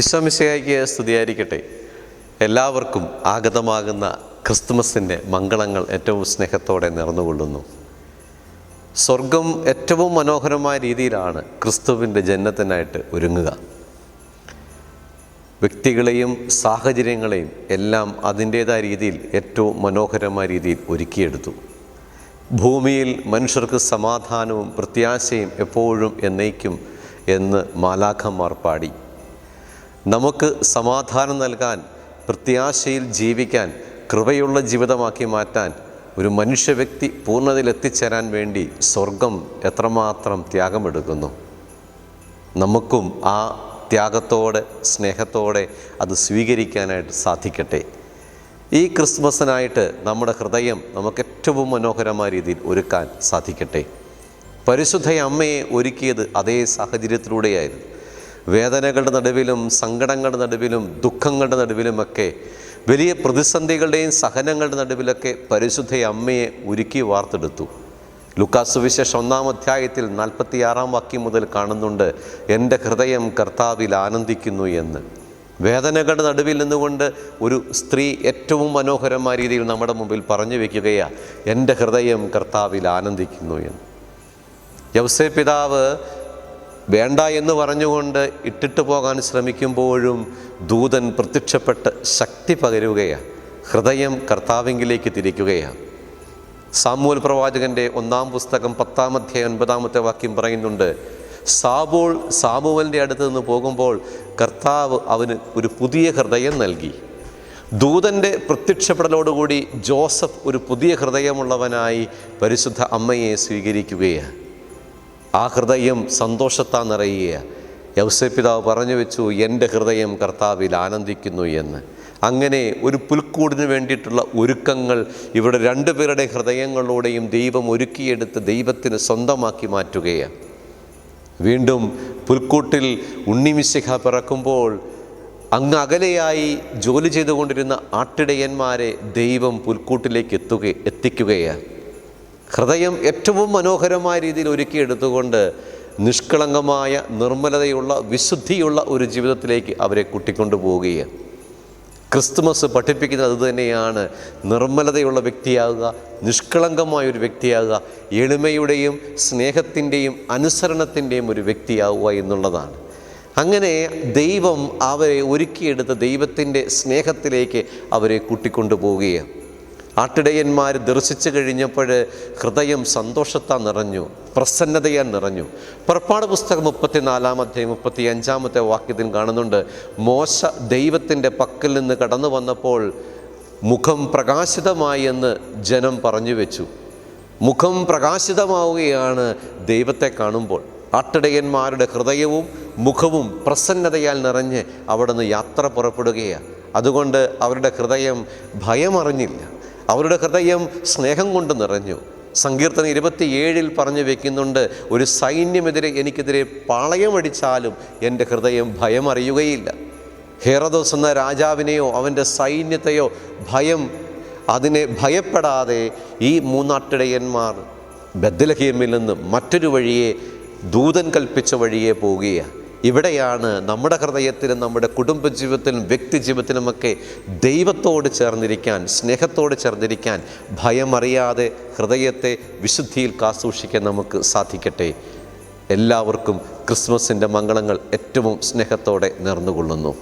ഈശോ മിശിഹായ്ക്ക് സ്തുതിയായിരിക്കട്ടെ. എല്ലാവർക്കും ആഗതമാകുന്ന ക്രിസ്തുമസിൻ്റെ മംഗളങ്ങൾ ഏറ്റവും സ്നേഹത്തോടെ നിറഞ്ഞുകൊള്ളുന്നു. സ്വർഗം ഏറ്റവും മനോഹരമായ രീതിയിലാണ് ക്രിസ്തുവിൻ്റെ ജനനത്തിനായിട്ട് ഒരുങ്ങുക. വ്യക്തികളെയും സാഹചര്യങ്ങളെയും എല്ലാം അതിൻ്റേതായ രീതിയിൽ ഏറ്റവും മനോഹരമായ രീതിയിൽ ഒരുക്കിയെടുത്തു. ഭൂമിയിൽ മനുഷ്യർക്ക് സമാധാനവും പ്രത്യാശയും എപ്പോഴും എന്നേക്കും എന്ന് മാലാഖമാർ പാടി. നമുക്ക് സമാധാനം നൽകാൻ, പ്രത്യാശയിൽ ജീവിക്കാൻ, കൃപയുള്ള ജീവിതമാക്കി മാറ്റാൻ ഒരു മനുഷ്യ വ്യക്തി പൂർണ്ണതയിൽ എത്തിച്ചേരാൻ വേണ്ടി സ്വർഗം എത്രമാത്രം ത്യാഗമെടുക്കുന്നു. നമുക്കും ആ ത്യാഗത്തോടെ സ്നേഹത്തോടെ അത് സ്വീകരിക്കാനായിട്ട് സാധിക്കട്ടെ. ഈ ക്രിസ്മസിനായിട്ട് നമ്മുടെ ഹൃദയം നമുക്ക് ഏറ്റവും മനോഹരമായ രീതിയിൽ ഒരുക്കാൻ സാധിക്കട്ടെ. പരിശുദ്ധ അമ്മയെ ഒരുക്കിയത് അതേ സാഹചര്യത്തിലൂടെയായിരുന്നു. വേദനകളുടെ നടുവിലും സങ്കടങ്ങളുടെ നടുവിലും ദുഃഖങ്ങളുടെ നടുവിലുമൊക്കെ, വലിയ പ്രതിസന്ധികളുടെയും സഹനങ്ങളുടെ നടുവിലൊക്കെ പരിശുദ്ധ അമ്മയെ ഒരുക്കി വാർത്തെടുത്തു. ലൂക്കാസ് സുവിശേഷം 1-ാം അധ്യായത്തിൽ 46-ാം വാക്യം മുതൽ കാണുന്നുണ്ട്, എൻ്റെ ഹൃദയം കർത്താവിൽ ആനന്ദിക്കുന്നു എന്ന്. വേദനകളുടെ നടുവിൽ നിന്നുകൊണ്ട് ഒരു സ്ത്രീ ഏറ്റവും മനോഹരമായ രീതിയിൽ നമ്മുടെ മുമ്പിൽ പറഞ്ഞു വയ്ക്കുകയാണ്, എൻ്റെ ഹൃദയം കർത്താവിൽ ആനന്ദിക്കുന്നു എന്ന്. യൗസേപ്പ് പിതാവ് വേണ്ട എന്ന് പറഞ്ഞുകൊണ്ട് ഇട്ടിട്ട് പോകാൻ ശ്രമിക്കുമ്പോഴും ദൂതൻ പ്രത്യക്ഷപ്പെട്ട് ശക്തി പകരുകയാണ്, ഹൃദയം കർത്താവിങ്കിലേക്ക് തിരിക്കുകയാണ്. സാമുവേൽ പ്രവാചകൻ്റെ 1-ാം പുസ്തകം 10-ാം അധ്യായം 9-ാമത്തെ വാക്യം പറയുന്നുണ്ട്, സാമുവേലിൻ്റെ അടുത്ത് നിന്ന് പോകുമ്പോൾ കർത്താവ് അവന് ഒരു പുതിയ ഹൃദയം നൽകി. ദൂതൻ്റെ പ്രത്യക്ഷപ്പെടലോടുകൂടി ജോസഫ് ഒരു പുതിയ ഹൃദയമുള്ളവനായി പരിശുദ്ധ അമ്മയെ സ്വീകരിക്കുകയാണ്. ആ ഹൃദയം സന്തോഷത്താൽ നിറയുക. യൗസേപ്പ് പിതാവ് പറഞ്ഞു വെച്ചു, എൻ്റെ ഹൃദയം കർത്താവിൽ ആനന്ദിക്കുന്നു എന്ന്. അങ്ങനെ ഒരു പുൽക്കൂടിന് വേണ്ടിയിട്ടുള്ള ഒരുക്കങ്ങൾ ഇവിടെ രണ്ടുപേരുടെ ഹൃദയങ്ങളിലൂടെയും ദൈവം ഒരുക്കിയെടുത്ത് ദൈവത്തിന് സ്വന്തമാക്കി മാറ്റുകയാണ്. വീണ്ടും പുൽക്കൂട്ടിൽ ഉണ്ണിമിശിഹ പിറക്കുമ്പോൾ അങ്ങ് അകലെയായി ജോലി ചെയ്തുകൊണ്ടിരുന്ന ആട്ടിടയന്മാരെ ദൈവം പുൽക്കൂട്ടിലേക്ക് എത്തിക്കുകയാണ്. ഹൃദയം ഏറ്റവും മനോഹരമായ രീതിയിൽ ഒരുക്കിയെടുത്തുകൊണ്ട് നിഷ്കളങ്കമായ, നിർമ്മലതയുള്ള, വിശുദ്ധിയുള്ള ഒരു ജീവിതത്തിലേക്ക് അവരെ കൂട്ടിക്കൊണ്ടു പോവുകയാണ്. ക്രിസ്തുമസ് പഠിപ്പിക്കുന്നത് അതുതന്നെയാണ്. നിർമ്മലതയുള്ള വ്യക്തിയാകുക, നിഷ്കളങ്കമായൊരു വ്യക്തിയാകുക, എളിമയുടെയും സ്നേഹത്തിൻ്റെയും അനുസരണത്തിൻ്റെയും ഒരു വ്യക്തിയാവുക എന്നുള്ളതാണ്. അങ്ങനെ ദൈവം അവരെ ഒരുക്കിയെടുത്ത് ദൈവത്തിൻ്റെ സ്നേഹത്തിലേക്ക് അവരെ കൂട്ടിക്കൊണ്ടു പോവുകയാണ്. ആട്ടിടയന്മാർ ദർശിച്ചു കഴിഞ്ഞപ്പോൾ ഹൃദയം സന്തോഷത്താൽ നിറഞ്ഞു, പ്രസന്നതയാൽ നിറഞ്ഞു. പുറപ്പാട് പുസ്തകം 34-ാം അധ്യായം 35-ാമത്തെ വാക്യത്തിൽ കാണുന്നുണ്ട്, മോശ ദൈവത്തിൻ്റെ പക്കൽ നിന്ന് കടന്നു വന്നപ്പോൾ മുഖം പ്രകാശിതമായി എന്ന് ജനം പറഞ്ഞു വെച്ചു. മുഖം പ്രകാശിതമാവുകയാണ് ദൈവത്തെ കാണുമ്പോൾ. ആട്ടിടയന്മാരുടെ ഹൃദയവും മുഖവും പ്രസന്നതയാൽ നിറഞ്ഞ് അവിടെ നിന്ന് യാത്ര പുറപ്പെടുകയാണ്. അതുകൊണ്ട് അവരുടെ ഹൃദയം ഭയമറിഞ്ഞില്ല, അവരുടെ ഹൃദയം സ്നേഹം കൊണ്ട് നിറഞ്ഞു. സങ്കീർത്തനം 27-ൽ പറഞ്ഞു വയ്ക്കുന്നുണ്ട്, ഒരു സൈന്യമെതിരെ എനിക്കെതിരെ പാളയമടിച്ചാലും എൻ്റെ ഹൃദയം ഭയമറിയുകയില്ല. ഹെറോദോസ് എന്ന രാജാവിനെയോ അവൻ്റെ സൈന്യത്തെയോ അതിനെ ഭയപ്പെടാതെ ഈ മൂന്നാട്ടിടയന്മാർ ബത്ലഹേമിൽ നിന്ന് മറ്റൊരു വഴിയെ, ദൂതൻ കൽപ്പിച്ച വഴിയെ പോവുകയാണ്. ഇവിടെയാണ് നമ്മുടെ ഹൃദയത്തിലും നമ്മുടെ കുടുംബജീവിതത്തിലും വ്യക്തിജീവിതത്തിലുമൊക്കെ ദൈവത്തോട് ചേർന്നിരിക്കാൻ, സ്നേഹത്തോട് ചേർന്നിരിക്കാൻ, ഭയമറിയാതെ ഹൃദയത്തെ വിശുദ്ധിയിൽ കാസൂക്ഷിക്കാൻ നമുക്ക് സാധിക്കട്ടെ. എല്ലാവർക്കും ക്രിസ്മസിൻ്റെ മംഗളങ്ങൾ ഏറ്റവും സ്നേഹത്തോടെ നേർന്നുകൊള്ളുന്നു.